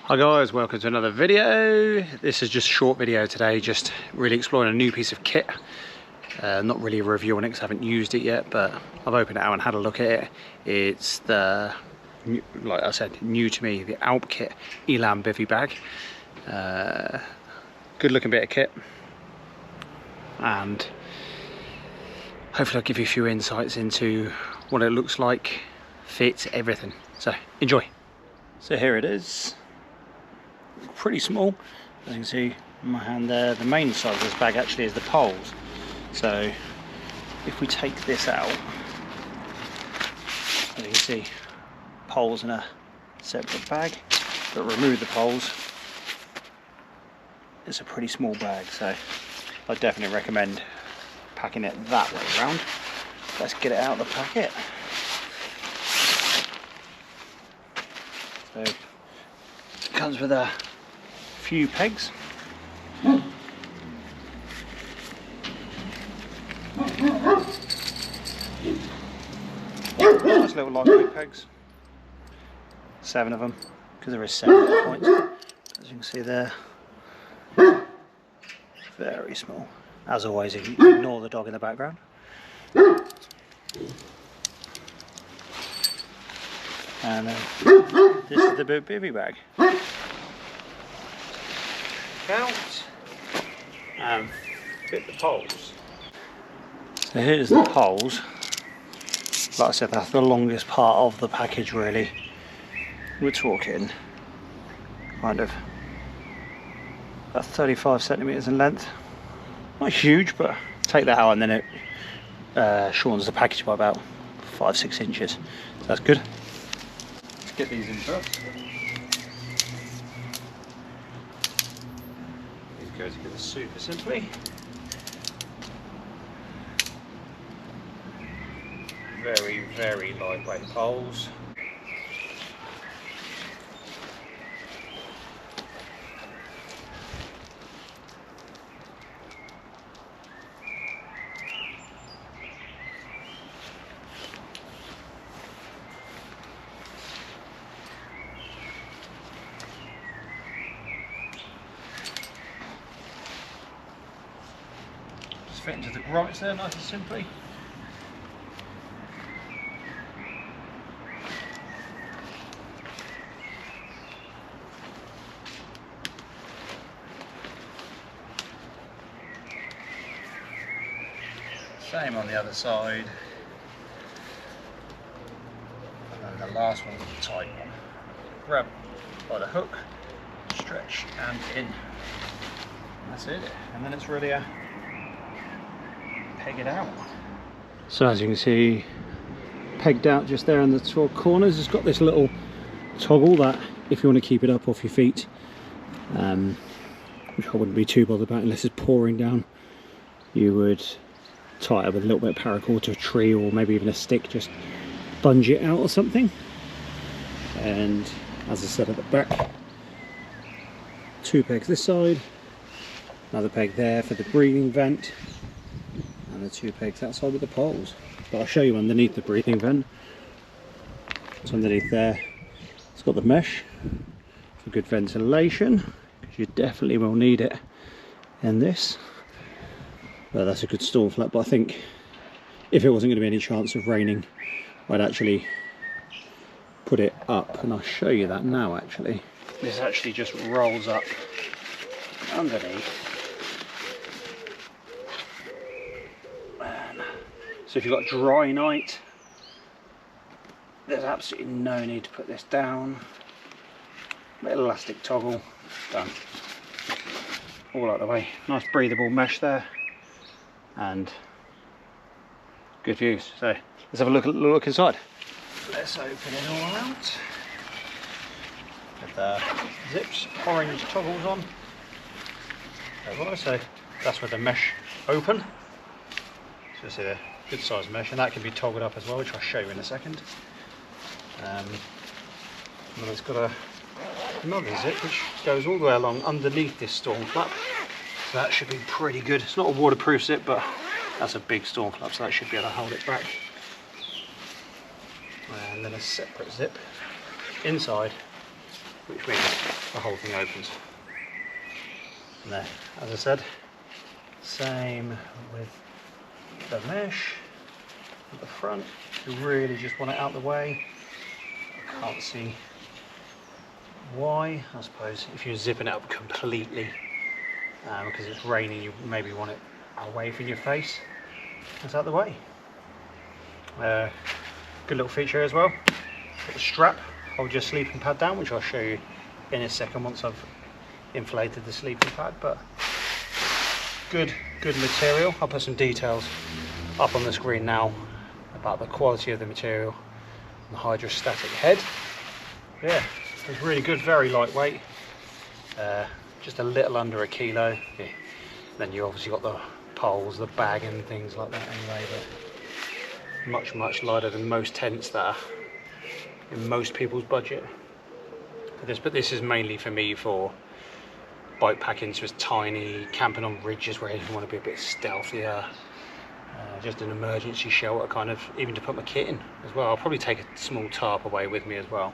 Hi guys, welcome to another video. This is just a short video today, just really exploring a new piece of kit. Not really a review on it because I haven't used it yet, but I've opened it out and had a look at it. It's the, like I said, new to me, the Alpkit Elan Bivvy bag. Good looking bit of kit, and hopefully I'll give you a few insights into what it looks like, fits, everything. So enjoy. So here it is. Pretty small, as you can see in my hand there. The main side of this bag actually is the poles. So if we take this out, as you can see, poles in a separate bag, but remove the poles, it's a pretty small bag. So I definitely recommend packing it that way around. Let's get it out of the packet. So it comes with a few pegs. Nice little lightweight pegs. 7 of them, because there is 7 points. As you can see there, very small. As always, ignore the dog in the background. And this is the bivvy bag. Out and fit the poles. So here's the poles. Like I said, that's the longest part of the package really. We're talking kind of about 35 centimeters in length. Not huge, but take that out and then it shortens the package by about 5-6 inches. So that's good. Let's get these in first. Go together super simply. Very, very lightweight poles. Fit into the grommets there nice and simply. Same on the other side. And then the last one's the tight one. Grab by the hook, stretch and in. That's it. And then it's really a peg it out. So as you can see, pegged out just there in the 12 corners. It's got this little toggle that if you want to keep it up off your feet, which I wouldn't be too bothered about unless it's pouring down, you would tie it with a little bit of paracord to a tree or maybe even a stick, just bunge it out or something. And as I said at the back, 2 pegs this side, another peg there for the breathing vent, and the 2 pegs outside with the poles. But I'll show you underneath the breathing vent. It's underneath there. It's got the mesh for good ventilation, because you definitely will need it in this. But that's a good storm flap. But I think if it wasn't going to be any chance of raining, I'd actually put it up, and I'll show you that now actually. This actually just rolls up underneath. So if you've got a dry night, there's absolutely no need to put this down. Little elastic toggle, done. All out of the way. Nice breathable mesh there, and good views. So let's have a look inside. Let's open it all out. With the zips, orange toggles on. So that's with the mesh open. So you see there. Good size mesh, and that can be toggled up as well, which I'll show you in a second. And then it's got another zip which goes all the way along underneath this storm flap, so that should be pretty good. It's not a waterproof zip, but that's a big storm flap, so that should be able to hold it back. And then a separate zip inside, which means the whole thing opens. And there, as I said, same with the mesh at the front. If you really just want it out the way, I can't see why. I suppose if you're zipping it up completely because it's raining, you maybe want it away from your face. It's out the way. Good little feature as well. Got the strap, hold your sleeping pad down, which I'll show you in a second once I've inflated the sleeping pad. But good material. I'll put some details up on the screen now about the quality of the material and the hydrostatic head. Yeah, it's really good, very lightweight, just a little under a kilo. Yeah. Then you obviously got the poles, the bag and things like that anyway, but much lighter than most tents that are in most people's budget for this. But this is mainly for me for bike packing, so it's tiny, camping on ridges where you want to be a bit stealthier, just an emergency shelter kind of, even to put my kit in as well. I'll probably take a small tarp away with me as well,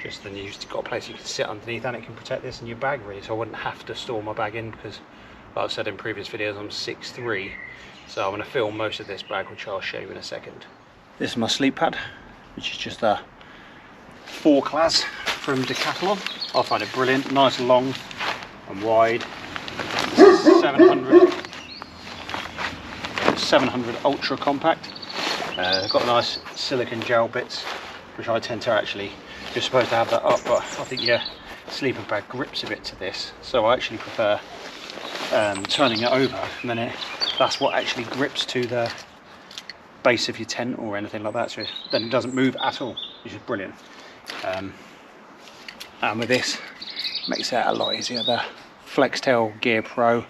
just then you've got a place you can sit underneath and it can protect this and your bag really, so I wouldn't have to store my bag in, because like I've said in previous videos, I'm 6'3", so I'm going to fill most of this bag, which I'll show you in a second. This is my sleep pad, which is just a 4 class from Decathlon. I find it brilliant, nice long and wide. 700 ultra compact. Got nice silicone gel bits, which I tend to actually, you're supposed to have that up, but I think your sleeping bag grips a bit to this, so I actually prefer turning it over, and then that's what actually grips to the base of your tent or anything like that, so then it doesn't move at all, which is brilliant. And with this, makes it a lot easier. The Flextailgear Pro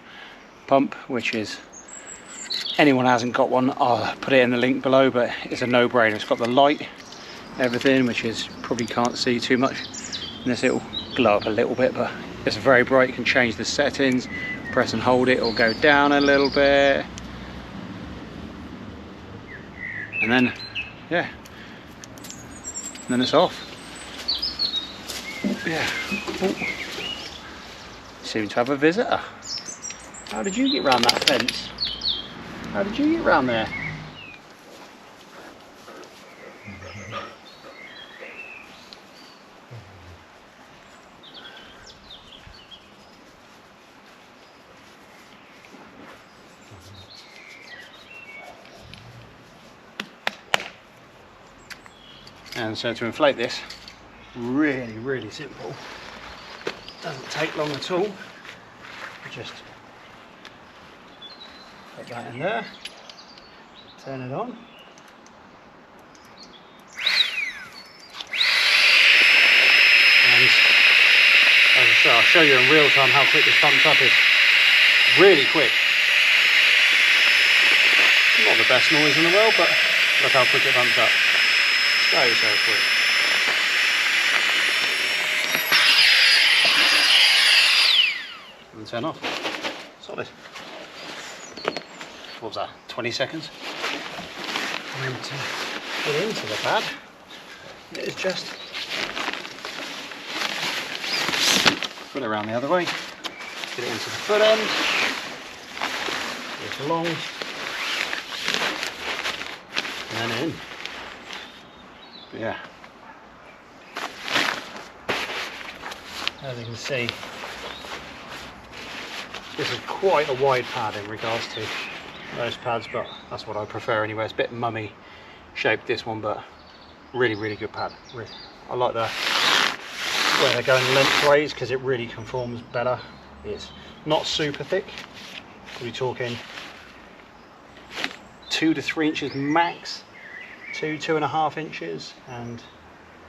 pump, which is, anyone who hasn't got one, I'll put it in the link below, but it's a no-brainer. It's got the light, everything, which is, probably can't see too much in this. It'll glow up a little bit, but it's very bright. You can change the settings, press and hold it, it'll go down a little bit, and then yeah, and then it's off. Yeah. Oh. Seem to have a visitor. How did you get round that fence? How did you get round there? And so to inflate this, really simple. Doesn't take long at all. Just put that in there, turn it on. And as I say, I'll show you in real time how quick this pumps up is. Really quick. Not the best noise in the world, but look how quick it pumps up. So quick. And turn off. Solid. What was that? 20 seconds? And to get into the pad, it is just put it around the other way, get it into the foot end, get it along, and then in. But yeah, as you can see, this is quite a wide pad in regards to most pads, but that's what I prefer anyway. It's a bit mummy shaped, this one, but really good pad. I like the where they're going lengthways because it really conforms better. It's not super thick, we're talking 2 to 3 inches max, 2.5 inches, and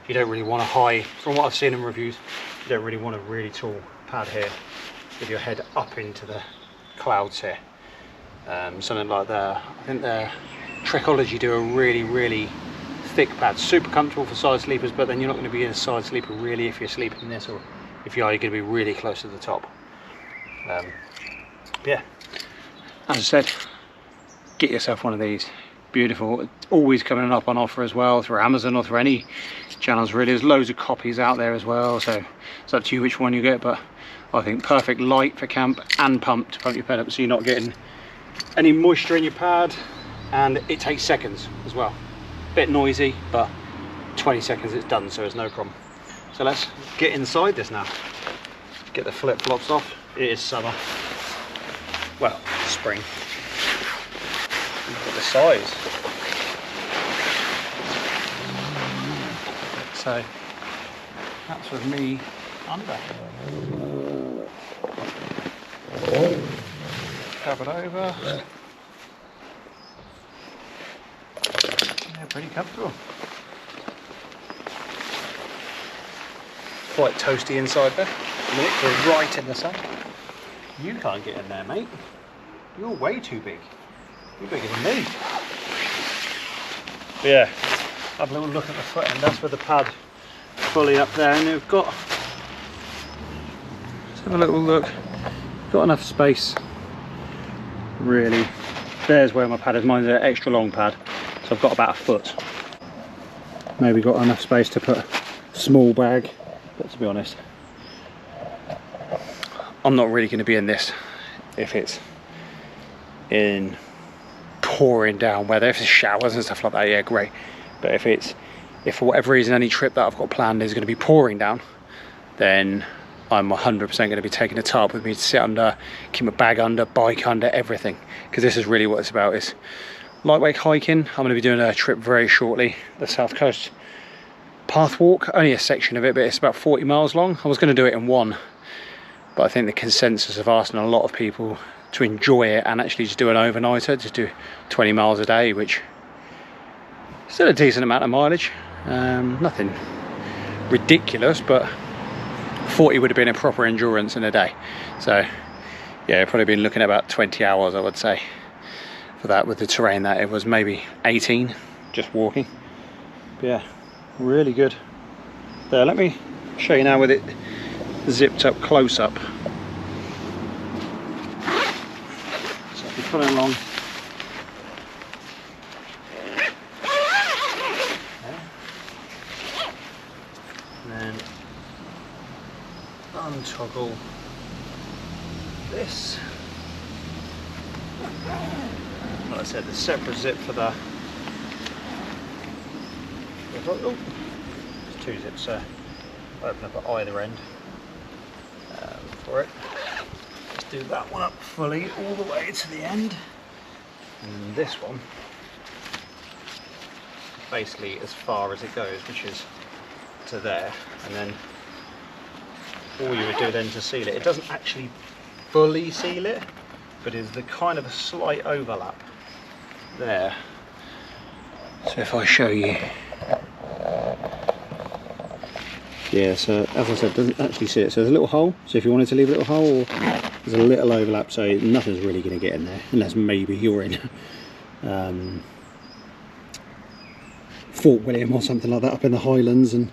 you don't really want a high, from what I've seen in reviews, you don't really want a really tall pad here with your head up into the clouds here. Something like that. I think the Trekology do a really thick pad, super comfortable for side sleepers, but then you're not going to be in a side sleeper really if you're sleeping in this, or if you are, you're going to be really close to the top. Yeah, as I said, get yourself one of these. beautiful. It's always coming up on offer as well through Amazon or through any channels really. There's loads of copies out there as well, so it's up to you which one you get, but I think perfect light for camp and pump to pump your pad up so you're not getting any moisture in your pad, and it takes seconds as well. Bit noisy, but 20 seconds it's done, so it's no problem. So let's get inside this now. Get the flip-flops off. It is summer. Well, spring. Look at the size. So that's with me under. Covered over. Yeah, pretty comfortable. Quite toasty inside there. We're right in the sun. You can't get in there, mate. You're way too big. You're bigger than me. But yeah, have a little look at the foot end. That's with the pad fully up there, and we've got. Let's have a little look. Got enough space. Really. There's where my pad is. Mine's an extra long pad, so I've got about a foot. Maybe got enough space to put a small bag, but to be honest, I'm not really going to be in this if it's in pouring down weather. If it's showers and stuff like that, yeah, great. But if for whatever reason any trip that I've got planned is going to be pouring down, then I'm 100% going to be taking a tarp with me to sit under, keep my bag under, bike under, everything. Because this is really what it's about, is lightweight hiking. I'm going to be doing a trip very shortly, the South Coast Path Walk, only a section of it, but it's about 40 miles long. I was going to do it in one, but I think the consensus of asking a lot of people to enjoy it and actually just do an overnighter, just do 20 miles a day, which is still a decent amount of mileage. Nothing ridiculous, but 40 would have been a proper endurance in a day. So yeah, probably been looking at about 20 hours, I would say, for that, with the terrain that it was, maybe 18 just walking. But yeah, really good. There, let me show you now with it zipped up close up. So if you're pulling along, and then untoggle this. Like I said, the separate zip for the oh, there's two zips there. Open up at either end for it. Let's do that one up fully all the way to the end, and this one basically as far as it goes, which is to there, and then all you would do then to seal it, it doesn't actually fully seal it, but is the kind of a slight overlap there. So if I show you, yeah, so as I said, doesn't actually see it, so there's a little hole, so if you wanted to leave a little hole, there's a little overlap, so nothing's really going to get in there, unless maybe you're in Fort William or something like that up in the Highlands and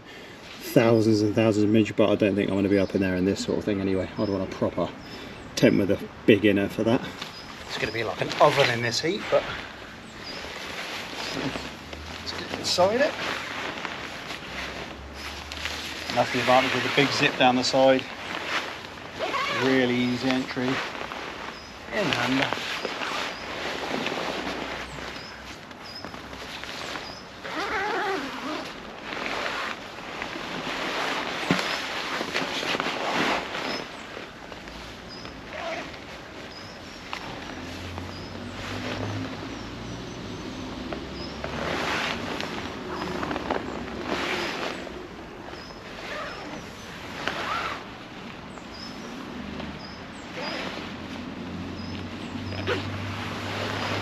thousands and thousands of midge, but I don't think I'm going to be up in there in this sort of thing anyway. I'd want a proper tent with a big inner for that. It's going to be like an oven in this heat, but let's get inside it. And that's the advantage of the big zip down the side. Really easy entry in and under.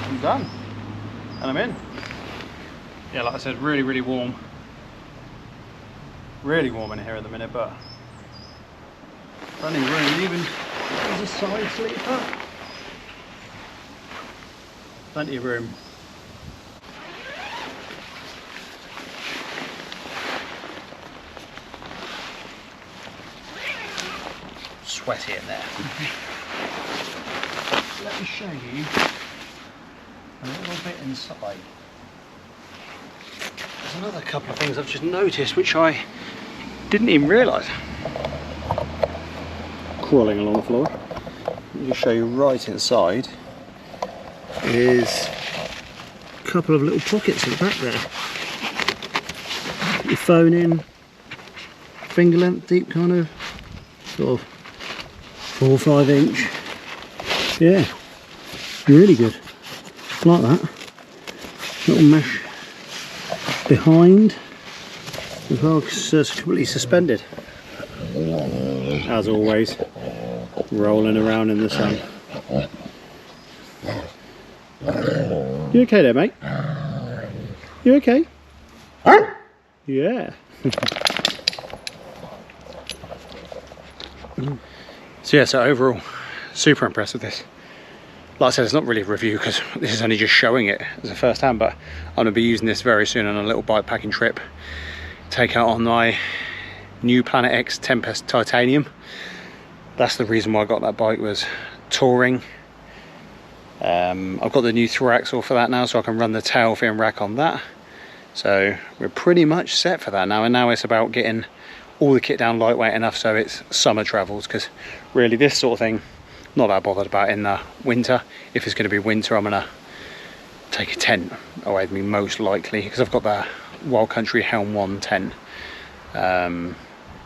I'm done and I'm in. Yeah, like I said, really warm, really warm in here at the minute, but plenty of room. Even there's a side sleeper, plenty of room. Sweaty in there. Let me show you a little bit inside. another couple of things I've just noticed which I didn't even realise. Crawling along the floor. Let me just show you right inside is a couple of little pockets at the back there. Put your phone in, finger length deep, kind of, sort of 4 or 5 inch. Yeah, really good. Like that. Little mesh behind as well, because it's completely suspended. As always, rolling around in the sun. You okay there, mate? You okay? Yeah. So overall, super impressed with this. Like I said, it's not really a review because this is only just showing it as a first hand, but I'm going to be using this very soon on a little bike packing trip. Take out on my new Planet X Tempest Titanium. That's the reason why I got that bike, was touring. I've got the new through axle for that now, so I can run the tail fin rack on that. So we're pretty much set for that now, and now it's about getting all the kit down lightweight enough so it's summer travels, because really this sort of thing, not that bothered about in the winter. If it's going to be winter, I'm going to take a tent away with me most likely, because I've got the Wild Country Helm 1 tent,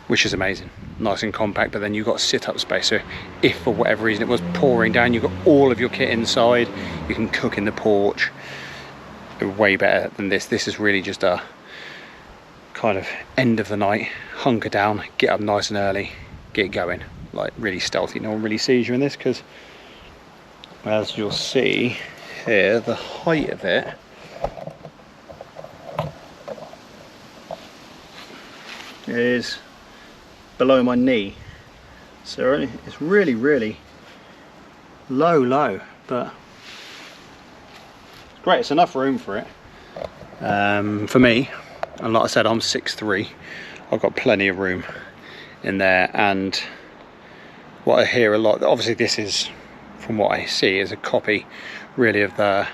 which is amazing, nice and compact, but then you've got sit up space, so if for whatever reason it was pouring down, you've got all of your kit inside, you can cook in the porch. Way better than this. This is really just a kind of end of the night, hunker down, get up nice and early, get going, like really stealthy. No one really sees you in this, because as you'll see here, the height of it is below my knee, so it's really low, but it's great. It's enough room for it, for me, and like I said, I'm 6'3", I've got plenty of room in there. And what I hear a lot, obviously this is, from what I see, is a copy really of the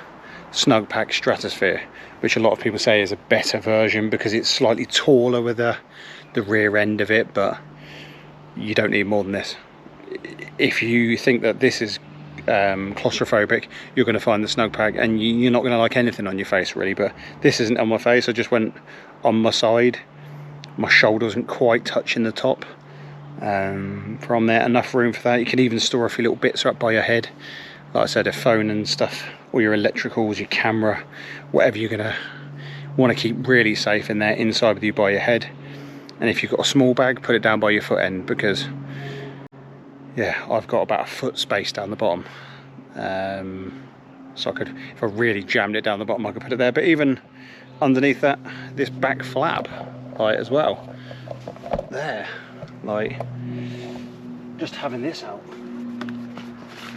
Snugpak Stratosphere, which a lot of people say is a better version because it's slightly taller with the rear end of it, but you don't need more than this. If you think that this is claustrophobic, you're going to find the Snugpak and you're not going to like anything on your face really, but this isn't on my face. I just went on my side, my shoulder wasn't quite touching the top. From there, enough room for that. You can even store a few little bits up by your head, like I said, a phone and stuff, all your electricals, your camera, whatever you're going to want to keep really safe in there, inside with you by your head. And if you've got a small bag, put it down by your foot end, because yeah, I've got about a foot space down the bottom, so I could, if I really jammed it down the bottom, I could put it there. But even underneath that, this back flap, like, as well, there, like, just having this out,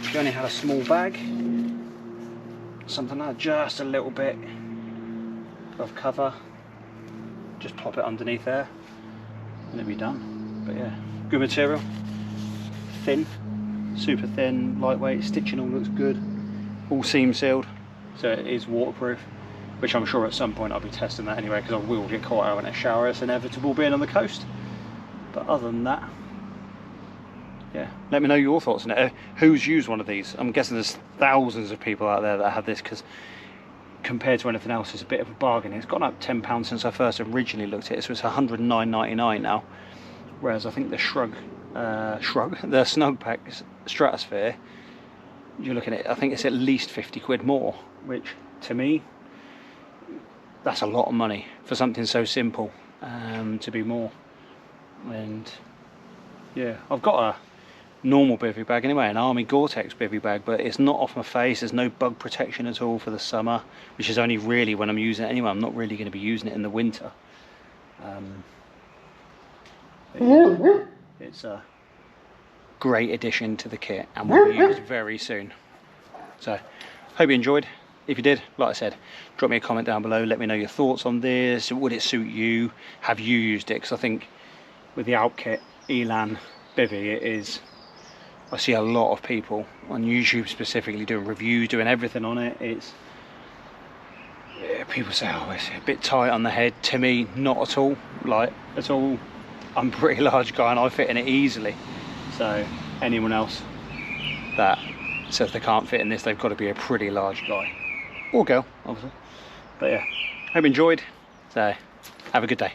if you only had a small bag, something like just a little bit of cover, just pop it underneath there and it'll be done. But yeah, good material, thin, super thin, lightweight, stitching all looks good, all seam sealed, so it is waterproof, which I'm sure at some point I'll be testing that anyway, because I will get caught out in a shower. It's inevitable being on the coast. But other than that, yeah, let me know your thoughts on it. Who's used one of these? I'm guessing there's thousands of people out there that have this, because compared to anything else, it's a bit of a bargain. It's gone up £10 since I first originally looked at it, so it's £109.99 now. Whereas I think the the Snugpak Stratosphere, you're looking at, I think it's at least 50 quid more, which to me, that's a lot of money for something so simple, to be more. And yeah, I've got a normal bivvy bag anyway, an Army Gore-Tex bivvy bag, but it's not off my face. There's no bug protection at all for the summer, which is only really when I'm using it anyway. I'm not really going to be using it in the winter. It's a great addition to the kit and will be used very soon. So hope you enjoyed. If you did, like I said, drop me a comment down below, let me know your thoughts on this. Would it suit you? Have you used it? Because I think with the Alpkit Elan Bivvy, it is, I see a lot of people on YouTube specifically doing reviews, doing everything on it. It's People say, oh, it's a bit tight on the head. To me, not at all. Like, at all. I'm a pretty large guy and I fit in it easily. So anyone else that says they can't fit in this, they've got to be a pretty large guy. Or girl, obviously. But yeah, hope you enjoyed. So have a good day.